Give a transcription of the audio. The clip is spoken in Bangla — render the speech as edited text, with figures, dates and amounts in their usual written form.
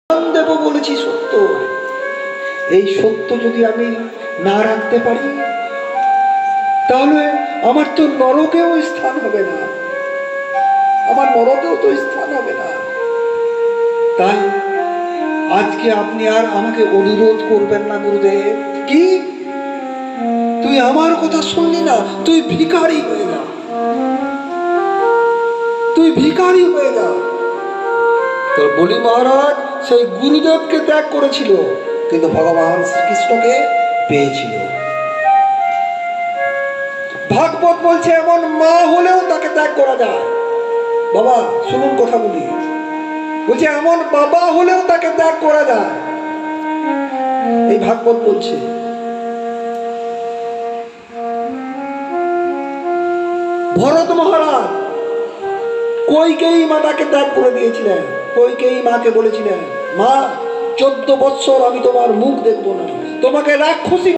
দেব বলেছি সত্য, এই সত্য যদি আমি না রাখতে পারি তাহলে আমার তো নরকেও স্থান হবে না, আমার নরকেও তো স্থান হবে না। তাই আজকে আপনি আর আমাকে অনুরোধ করবেন না গুরুদেব। কি তুই আমার কথা শুনলি না? তুই ভিখারি হয়ে যা, তুই ভিখারি হয়ে যা। তো বলি মহারাজ সেই গুরুদেবকে ত্যাগ করেছিল, কিন্তু ভগবান শ্রীকৃষ্ণকে পেয়েছিল। ভাগবত বলছে এমন মা হলেও তাকে ত্যাগ করা যায়। বাবা শুনুন কথা বলি, বলছে এমন বাবা হলেও তাকে ত্যাগ করা যায়, এই ভাগবত বলছে। ভরত মহারাজ কইকেয়ী মাতাকে ত্যাগ করে দিয়েছিলেন। কইকেয়ী মাকে বলেছিলেন, মা 14 বৎসর আমি তোমার মুখ দেখবো না, তোমাকে রাক্ষসী